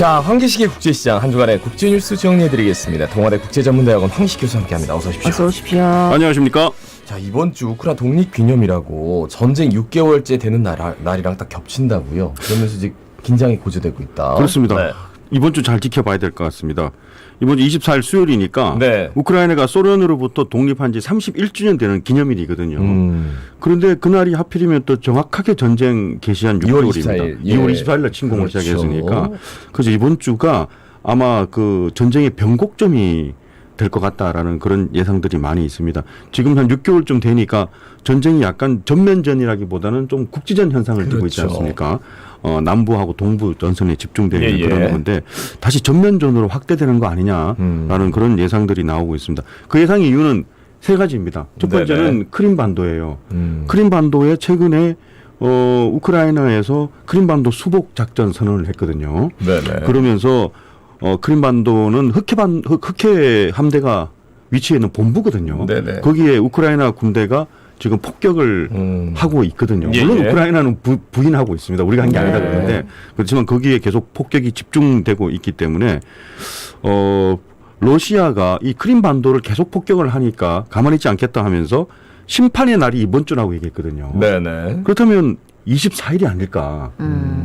자, 황기식의 국제시장 한 주간의 국제뉴스 정리해드리겠습니다. 동아대 국제전문대학원 황기식 교수와 함께합니다. 어서 오십시오. 어서 오십시오. 안녕하십니까. 자, 이번 주 우크라이나 독립기념이라고 전쟁 6개월째 되는 날이랑 딱 겹친다고요. 그러면서 이제 긴장이 고조되고 있다. 그렇습니다. 네. 이번 주 잘 지켜봐야 될 것 같습니다. 이번 주 24일 수요일이니까 네. 우크라이나가 소련으로부터 독립한 지 31주년 되는 기념일이거든요. 그런데 그날이 하필이면 또 정확하게 전쟁 개시한 2월 6개월입니다. 24일. 예. 2월 24일 날 침공을 그렇죠. 시작했으니까 그래서 이번 주가 아마 그 전쟁의 변곡점이 될 것 같다라는 그런 예상들이 많이 있습니다. 지금 한 6개월쯤 되니까 전쟁이 약간 전면전이라기보다는 좀 국지전 현상을 띠고 있지 그렇죠. 않습니까? 남부하고 동부 전선에 집중되어 있는 예, 예. 그런 건데 다시 전면전으로 확대되는 거 아니냐라는 그런 예상들이 나오고 있습니다. 그 예상의 이유는 세 가지입니다. 첫 번째는 네네. 크림반도예요. 크림반도에 최근에 우크라이나에서 크림반도 수복 작전 선언을 했거든요. 네네. 그러면서 크림반도는 흑해 함대가 위치해 있는 본부거든요. 네네. 거기에 우크라이나 군대가 지금 폭격을 하고 있거든요. 예, 물론 예. 우크라이나는 부인하고 있습니다. 우리가 한 게 아니다 네. 그러는데 그렇지만 거기에 계속 폭격이 집중되고 있기 때문에 러시아가 이 크림반도를 계속 폭격을 하니까 가만히 있지 않겠다 하면서 심판의 날이 이번 주라고 얘기했거든요. 네네. 그렇다면 24일이 아닐까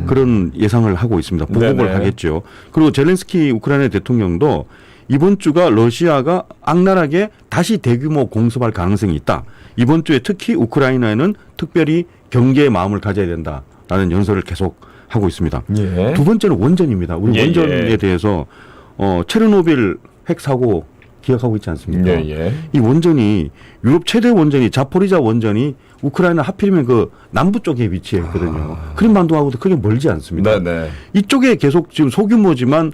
그런 예상을 하고 있습니다. 보복을 네네. 하겠죠. 그리고 젤렌스키 우크라이나 대통령도 이번 주가 러시아가 악랄하게 다시 대규모 공습할 가능성이 있다. 이번 주에 특히 우크라이나에는 특별히 경계의 마음을 가져야 된다라는 연설을 계속 하고 있습니다. 예. 두 번째는 원전입니다. 우리 예, 원전에 예. 대해서 체르노빌 핵 사고 기억하고 있지 않습니까? 예. 이 원전이 유럽 최대 원전이 자포리자 원전이 우크라이나 하필이면 그 남부 쪽에 위치해 있거든요. 크림반도하고도 크게 멀지 않습니다. 네네. 이쪽에 계속 지금 소규모지만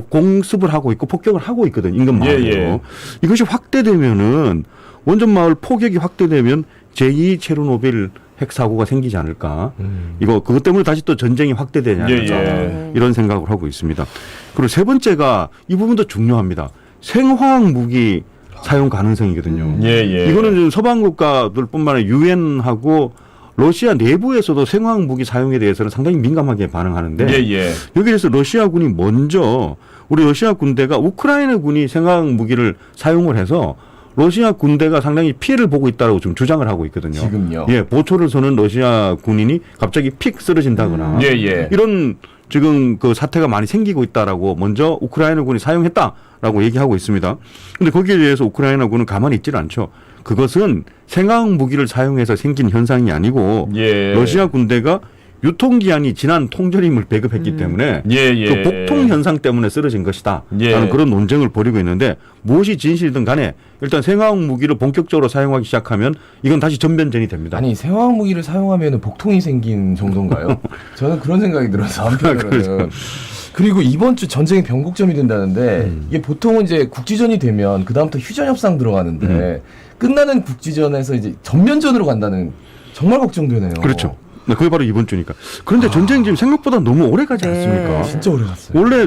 공습을 하고 있고 폭격을 하고 있거든요. 인근 마을로. 예. 이것이 확대되면은 원전 마을 포격이 확대되면 제2 체르노빌 핵 사고가 생기지 않을까. 그것 때문에 다시 또 전쟁이 확대되지 않을까. 예. 이런 생각을 하고 있습니다. 그리고 세 번째가 이 부분도 중요합니다. 생화학 무기 사용 가능성이거든요. 예. 이거는 지금 서방 국가들뿐만 아니라 유엔하고 러시아 내부에서도 생화학 무기 사용에 대해서는 상당히 민감하게 반응하는데 예. 여기에서 러시아군이 먼저 우리 러시아 군대가 우크라이나 군이 생화학 무기를 사용을 해서 러시아 군대가 상당히 피해를 보고 있다고 좀 주장을 하고 있거든요. 지금요? 예, 보초를 서는 러시아 군인이 갑자기 픽 쓰러진다거나 예. 이런 지금 그 사태가 많이 생기고 있다라고 먼저 우크라이나 군이 사용했다라고 얘기하고 있습니다. 그런데 거기에 대해서 우크라이나 군은 가만히 있질 않죠. 그것은 생화학 무기를 사용해서 생긴 현상이 아니고 예. 러시아 군대가 유통기한이 지난 통조림을 배급했기 때문에 예. 그 복통 현상 때문에 쓰러진 것이다. 예. 라는 그런 논쟁을 벌이고 있는데 무엇이 진실이든 간에 일단 생화학 무기를 본격적으로 사용하기 시작하면 이건 다시 전면전이 됩니다. 아니, 생화학 무기를 사용하면 복통이 생긴 정도인가요? 저는 그런 생각이 들어서 한편으로는. 그리고 이번 주 전쟁의 변곡점이 된다는데 이게 보통은 이제 국지전이 되면 그다음부터 휴전 협상 들어가는데 끝나는 국지전에서 이제 전면전으로 간다는 정말 걱정되네요. 그렇죠. 네, 그게 바로 이번 주니까. 그런데 전쟁이 지금 생각보다 너무 오래 가지 네. 않습니까? 진짜 오래 갔어요. 원래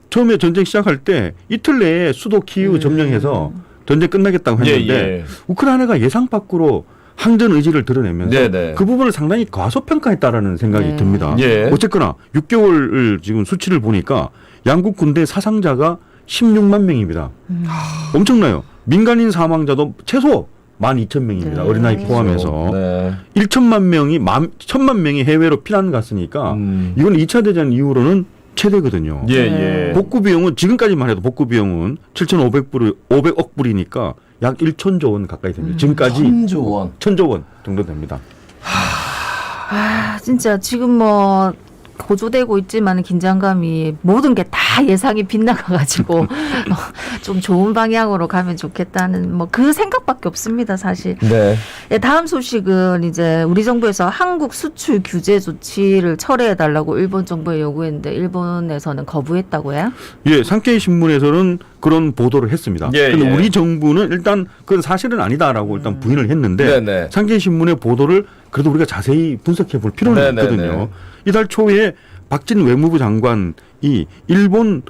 처음에 전쟁 시작할 때 이틀 내에 수도 키이우 점령해서 전쟁 끝나겠다고 했는데 우크라이나가 예상 밖으로 항전 의지를 드러내면서 네네. 그 부분을 상당히 과소평가했다라는 생각이 듭니다. 예. 어쨌거나 6개월 지금 수치를 보니까 양국 군대 사상자가 16만 명입니다. 엄청나요. 민간인 사망자도 최소 12,000명입니다. 네. 어린아이 포함해서. 네. 1,000만 명이 해외로 피난 갔으니까 이건 2차 대전 이후로는 최대거든요. 예. 복구 비용은 지금까지만 해도 복구 비용은 500억 불이니까 약 1천조 원 가까이 됩니다. 지금까지 1,000조 원. 1,000조 원 정도 됩니다. 진짜 지금 뭐 고조되고 있지만 긴장감이 모든 게 다 예상이 빗나가가지고 좀 좋은 방향으로 가면 좋겠다는 뭐 그 생각밖에 없습니다, 사실. 네. 네, 다음 소식은 이제 우리 정부에서 한국 수출 규제 조치를 철회해달라고 일본 정부에 요구했는데 일본에서는 거부했다고요? 예, 산케이 신문에서는 그런 보도를 했습니다. 그런데 우리 정부는 일단 그건 사실은 아니다라고 일단 부인을 했는데 네네. 산케이 신문의 보도를 그래도 우리가 자세히 분석해 볼 필요는 네네네. 있거든요. 이달 초에 박진 외무부 장관이 일본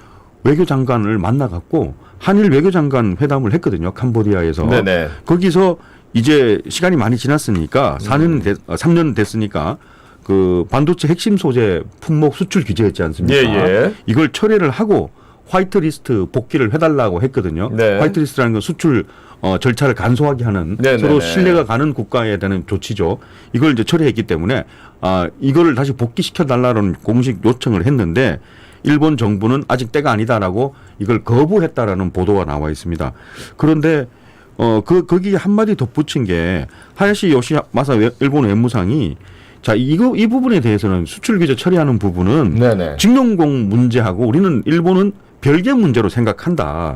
외교장관을 만나갖고 한일 외교장관 회담을 했거든요. 캄보디아에서. 네네. 거기서 이제 시간이 많이 지났으니까 3년 됐으니까 그 반도체 핵심 소재 품목 수출 규제였지 않습니까? 예. 이걸 철회를 하고 화이트리스트 복귀를 해달라고 했거든요. 네. 화이트리스트라는 건 수출 절차를 간소하게 하는 네네네. 서로 신뢰가 가는 국가에 대한 조치죠. 이걸 이제 처리했기 때문에 이걸 다시 복귀시켜 달라는 공식 요청을 했는데 일본 정부는 아직 때가 아니다라고 이걸 거부했다라는 보도가 나와 있습니다. 그런데 거기에 한마디 덧붙인 게 하야시 요시마사 일본 외무상이 자, 이 부분에 대해서는 수출 규제 처리하는 부분은 네네. 징용공 문제하고 우리는 일본은 별개 문제로 생각한다.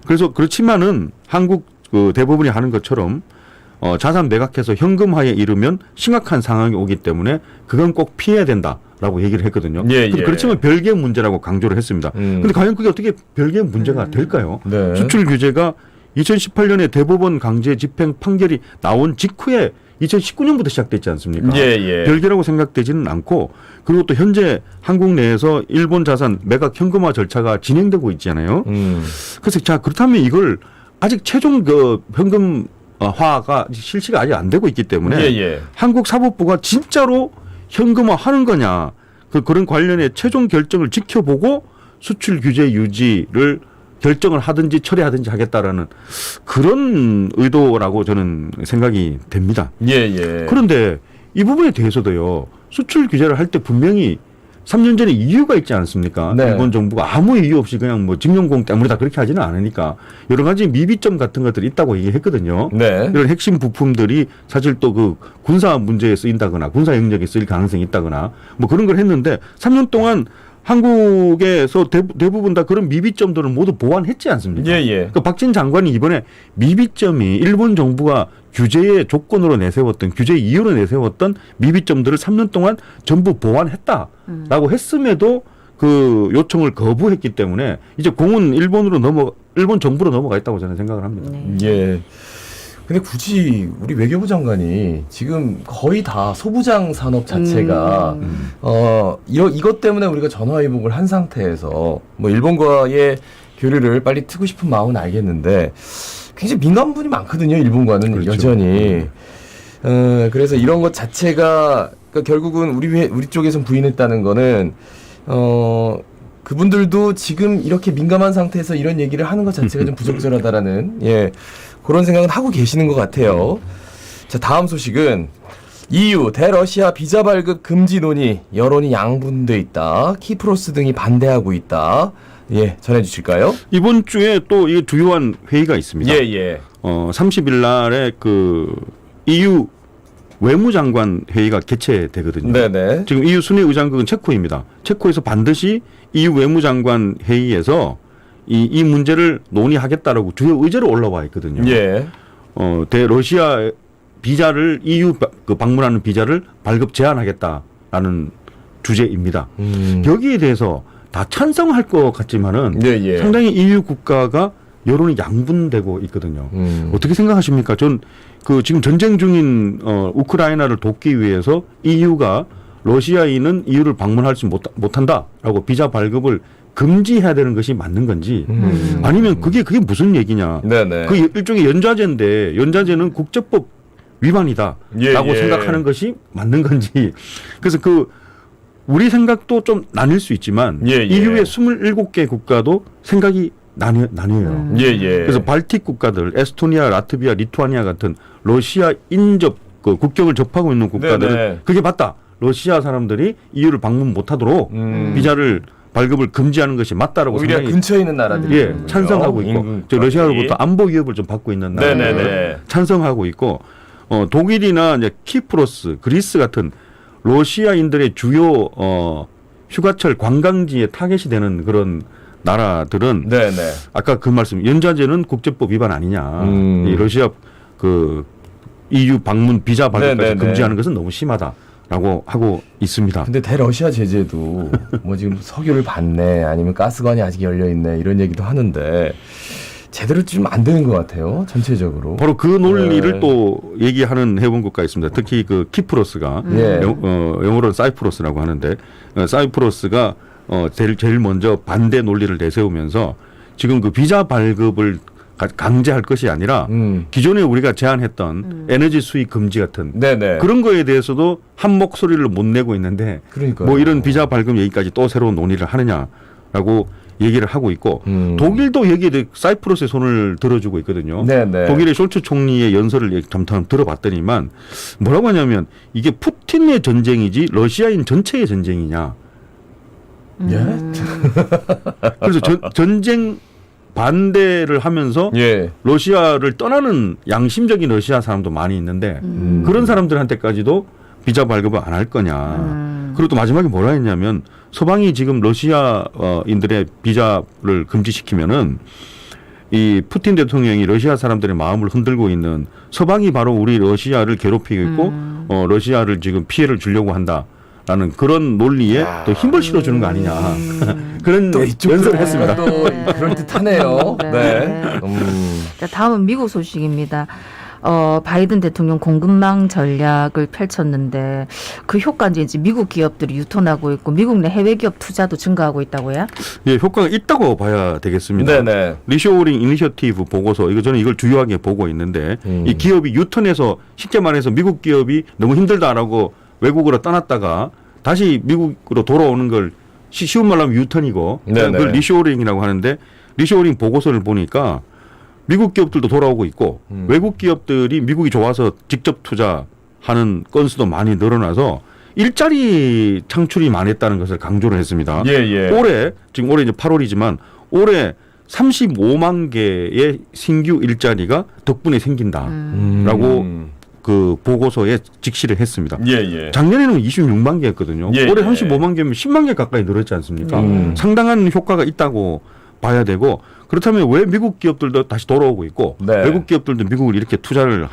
그래서 그렇지만은 한국 그 대부분이 하는 것처럼 자산 매각해서 현금화에 이르면 심각한 상황이 오기 때문에 그건 꼭 피해야 된다라고 얘기를 했거든요. 예. 그렇지만 별개 문제라고 강조를 했습니다. 그런데 과연 그게 어떻게 별개 문제가 될까요? 네. 수출 규제가 2018년에 대법원 강제 집행 판결이 나온 직후에 2019년부터 시작됐지 않습니까? 예. 별개라고 생각되지는 않고 그리고 또 현재 한국 내에서 일본 자산 매각 현금화 절차가 진행되고 있잖아요. 그래서 자 그렇다면 이걸 아직 최종 그 현금화가 실시가 아직 안 되고 있기 때문에 예. 한국 사법부가 진짜로 현금화 하는 거냐 그런 관련의 최종 결정을 지켜보고 수출 규제 유지를 결정을 하든지 처리하든지 하겠다라는 그런 의도라고 저는 생각이 됩니다. 예. 그런데 이 부분에 대해서도요. 수출 규제를 할 때 분명히 3년 전에 이유가 있지 않습니까? 네. 일본 정부가 아무 이유 없이 그냥 뭐 징용공 때문이다 그렇게 하지는 않으니까 여러 가지 미비점 같은 것들이 있다고 얘기했거든요. 네. 이런 핵심 부품들이 사실 또 그 군사 문제에 쓰인다거나 군사 영역에 쓰일 가능성이 있다거나 뭐 그런 걸 했는데 3년 동안 한국에서 대부분 다 그런 미비점들을 모두 보완했지 않습니까? 예. 그러니까 박진 장관이 이번에 미비점이 일본 정부가 규제의 조건으로 내세웠던 규제 이유로 내세웠던 미비점들을 3년 동안 전부 보완했다라고 했음에도 그 요청을 거부했기 때문에 이제 공은 일본 정부로 넘어가 있다고 저는 생각을 합니다. 네. 예. 근데 굳이 우리 외교부 장관이 지금 거의 다 소부장 산업 자체가 이것 때문에 우리가 전화위복을 한 상태에서 뭐 일본과의 교류를 빨리 트고 싶은 마음은 알겠는데 굉장히 민감한 부분이 많거든요. 일본과는 그렇죠. 여전히. 그래서 이런 것 자체가 그러니까 결국은 우리 쪽에서 부인했다는 거는 그분들도 지금 이렇게 민감한 상태에서 이런 얘기를 하는 것 자체가 좀 부적절하다라는 그런 생각은 하고 계시는 것 같아요. 자, 다음 소식은 EU 대러시아 비자 발급 금지 논의 여론이 양분돼 있다. 키프로스 등이 반대하고 있다. 예, 전해주실까요? 이번 주에 또 이 주요한 회의가 있습니다. 예. 30일 날에 그 EU 외무장관 회의가 개최되거든요. 네네. 지금 EU 순회 의장국은 체코입니다. 체코에서 반드시 EU 외무장관 회의에서 이 문제를 논의하겠다라고 주요 의제로 올라와 있거든요. 예. 대러시아 비자를 EU 방문하는 비자를 발급 제한하겠다라는 주제입니다. 여기에 대해서 다 찬성할 것 같지만은 예. 상당히 EU 국가가 여론이 양분되고 있거든요. 어떻게 생각하십니까? 전 그 지금 전쟁 중인 우크라이나를 돕기 위해서 EU가 러시아인은 EU를 방문할 수 못한다라고 비자 발급을 금지해야 되는 것이 맞는 건지 아니면 그게 무슨 얘기냐? 네네. 그 일종의 연좌제인데 연좌제는 국제법 위반이다라고 생각하는 것이 맞는 건지. 그래서 우리 생각도 좀 나뉠 수 있지만 EU의 27개 국가도 생각이 나뉘어요. 그래서 발틱 국가들, 에스토니아, 라트비아, 리투아니아 같은 러시아 인접 그 국경을 접하고 있는 국가들은 네네. 그게 맞다. 러시아 사람들이 EU를 방문 못하도록 비자를 발급을 금지하는 것이 맞다라고 오히려 생각이 근처에 있는 나라들이 찬성하고 있고 러시아로부터 안보 위협을 좀 받고 있는 나라들 네네네. 찬성하고 있고 독일이나 이제 키프로스, 그리스 같은 러시아인들의 주요 휴가철 관광지에 타겟이 되는 그런 나라들은 네네. 아까 그 말씀 연좌제는 국제법 위반 아니냐. 이 러시아 그 EU 방문 비자 발급까지 네네네. 금지하는 것은 너무 심하다라고 하고 있습니다. 근데 대러시아 제재도 뭐 지금 석유를 받네 아니면 가스관이 아직 열려 있네 이런 얘기도 하는데 제대로 좀 안 되는 것 같아요. 전체적으로. 바로 그 논리를 네. 또 얘기하는 해본 국가 있습니다. 특히 그 키프로스가 예. 영어로는 사이프러스라고 하는데 사이프러스가 제일 먼저 반대 논리를 내세우면서 지금 그 비자 발급을 강제할 것이 아니라 기존에 우리가 제안했던 에너지 수입 금지 같은 네네. 그런 거에 대해서도 한 목소리를 못 내고 있는데 그러니까요. 뭐 이런 비자 발급 얘기까지 또 새로운 논의를 하느냐라고 얘기를 하고 있고 독일도 여기에 대해 사이프러스의 손을 들어주고 있거든요. 네네. 독일의 숄츠 총리의 연설을 잠깐 들어봤더니만 뭐라고 하냐면 이게 푸틴의 전쟁이지 러시아인 전체의 전쟁이냐. 예? 그래서 전쟁 반대를 하면서 예. 러시아를 떠나는 양심적인 러시아 사람도 많이 있는데 그런 사람들한테까지도 비자 발급을 안 할 거냐. 그리고 또 마지막에 뭐라 했냐면 서방이 지금 러시아인들의 비자를 금지시키면은 이 푸틴 대통령이 러시아 사람들의 마음을 흔들고 있는 서방이 바로 우리 러시아를 괴롭히고 있고 러시아를 지금 피해를 주려고 한다라는 그런 논리에 또 힘을 실어주는 거 아니냐. 그런 또 이쪽 연설을 했습니다. 또 그럴 듯하네요. 네. 자, 다음은 미국 소식입니다. 바이든 대통령 공급망 전략을 펼쳤는데 그 효과인지 이제 미국 기업들이 유턴하고 있고 미국 내 해외 기업 투자도 증가하고 있다고요? 예, 효과가 있다고 봐야 되겠습니다. 네네. 리쇼어링 이니셔티브 보고서 저는 이걸 주요하게 보고 있는데 이 기업이 유턴해서 쉽게 말해서 미국 기업이 너무 힘들다라고 외국으로 떠났다가 다시 미국으로 돌아오는 걸 쉬운 말로 하면 유턴이고 네네. 그걸 리쇼어링이라고 하는데 리쇼어링 보고서를 보니까 미국 기업들도 돌아오고 있고 외국 기업들이 미국이 좋아서 직접 투자하는 건수도 많이 늘어나서 일자리 창출이 많이 했다는 것을 강조를 했습니다. 예. 올해 이제 8월이지만 올해 35만 개의 신규 일자리가 덕분에 생긴다라고 그 보고서에 직시를 했습니다. 예. 작년에는 26만 개였거든요. 예, 올해 예. 35만 개면 10만 개 가까이 늘었지 않습니까? 상당한 효과가 있다고 봐야 되고 그렇다면 왜 미국 기업들도 다시 돌아오고 있고 네. 외국 기업들도 미국을 이렇게 투자를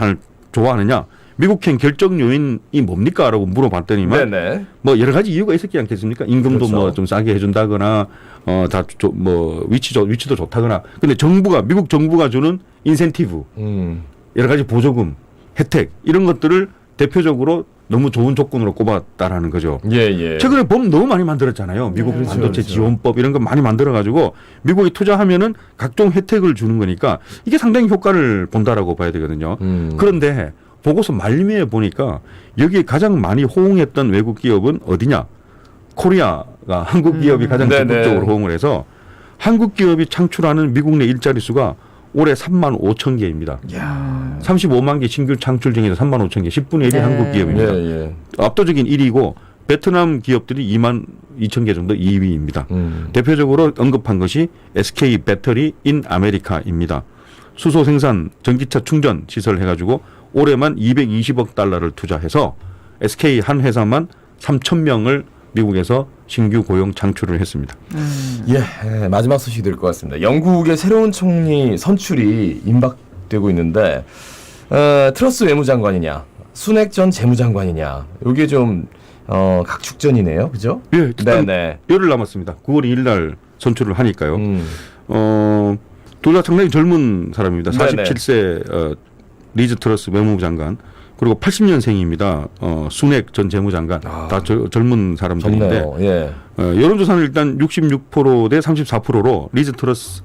좋아하느냐? 미국행 결정 요인이 뭡니까? 라고 물어봤더니만 네네. 뭐 여러 가지 이유가 있었지 않겠습니까? 임금도 그렇죠. 뭐 좀 싸게 해준다거나 뭐 위치도 좋다거나 근데 미국 정부가 주는 인센티브 여러 가지 보조금 혜택 이런 것들을 대표적으로 너무 좋은 조건으로 꼽았다라는 거죠. 예. 최근에 법 너무 많이 만들었잖아요. 미국 그렇죠, 반도체 그렇죠. 지원법 이런 거 많이 만들어가지고 미국이 투자하면은 각종 혜택을 주는 거니까 이게 상당히 효과를 본다라고 봐야 되거든요. 그런데 보고서 말미에 보니까 여기에 가장 많이 호응했던 외국 기업은 어디냐? 코리아가 한국 기업이 가장 네네. 적극적으로 호응을 해서 한국 기업이 창출하는 미국 내 일자리 수가 올해 3만 5천 개입니다. 야. 35만 개 신규 창출 중에서 3만 5천 개, 10분의 1이 네. 한국 기업입니다. 예. 압도적인 1위고 베트남 기업들이 2만 2천 개 정도 2위입니다. 대표적으로 언급한 것이 SK 배터리 인 아메리카입니다. 수소 생산, 전기차 충전 시설 해가지고 올해만 220억 달러를 투자해서 SK 한 회사만 3천 명을 미국에서 신규 고용 창출을 했습니다. 예, 마지막 소식이 될 것 같습니다. 영국의 새로운 총리 선출이 임박되고 있는데 트러스 외무장관이냐, 수넥 전 재무장관이냐, 이게 좀 각축전이네요, 그죠? 예, 일단 네네. 열흘 남았습니다. 9월 2일 날 선출을 하니까요. 둘 다 상당히 젊은 사람입니다. 네네. 47세 리즈 트러스 외무부 장관 그리고 80년생입니다. 수넥 전 재무장관 다 젊은 사람들인데 좋네요. 예. 여론조사는 일단 66% 대 34%로 리즈 트러스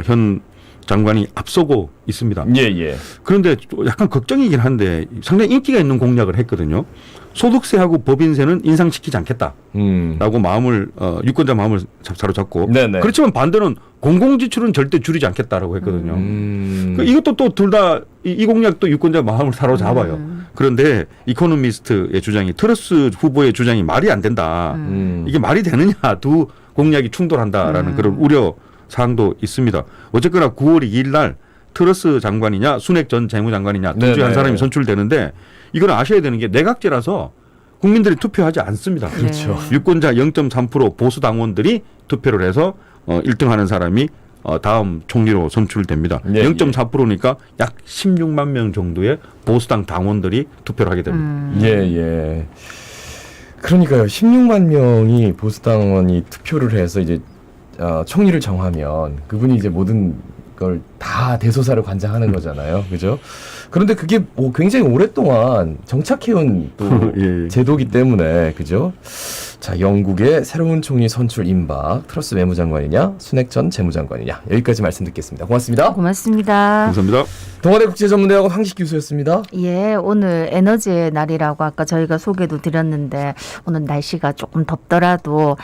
현 장관이 앞서고 있습니다. 예. 그런데 약간 걱정이긴 한데 상당히 인기가 있는 공약을 했거든요. 소득세하고 법인세는 인상시키지 않겠다라고 유권자 마음을 사로잡고 네네. 그렇지만 반대는 공공지출은 절대 줄이지 않겠다라고 했거든요. 이것도 또 둘 다 이 공약도 유권자 마음을 사로잡아요. 그런데 이코노미스트의 주장이 트러스 후보의 주장이 말이 안 된다. 이게 말이 되느냐 두 공약이 충돌한다라는 그런 우려 사항도 있습니다. 어쨌거나 9월 2일 날 트러스 장관이냐 수넥 전 재무장관이냐 둘 중에 한 사람이 선출되는데 이건 아셔야 되는 게 내각제라서 국민들이 투표하지 않습니다. 그렇죠. 유권자 0.3% 보수 당원들이 투표를 해서 1등하는 사람이 다음 총리로 선출됩니다. 예, 0.4%니까 약 16만 명 정도의 보수당 당원들이 투표를 하게 됩니다. 예. 그러니까요. 16만 명이 보수당원이 투표를 해서 이제 총리를 정하면 그분이 이제 모든 걸 다 대소사를 관장하는 거잖아요. 그죠? 그런데 그게 뭐 굉장히 오랫동안 정착해온 또 예. 제도기 때문에 그죠? 자, 영국의 새로운 총리 선출 임박 트러스 외무장관이냐 순핵 전 재무장관이냐 여기까지 말씀 듣겠습니다. 고맙습니다. 고맙습니다. 감사합니다. 동아대 국제전문대학원 황식 교수였습니다. 예, 오늘 에너지의 날이라고 아까 저희가 소개도 드렸는데 오늘 날씨가 조금 덥더라도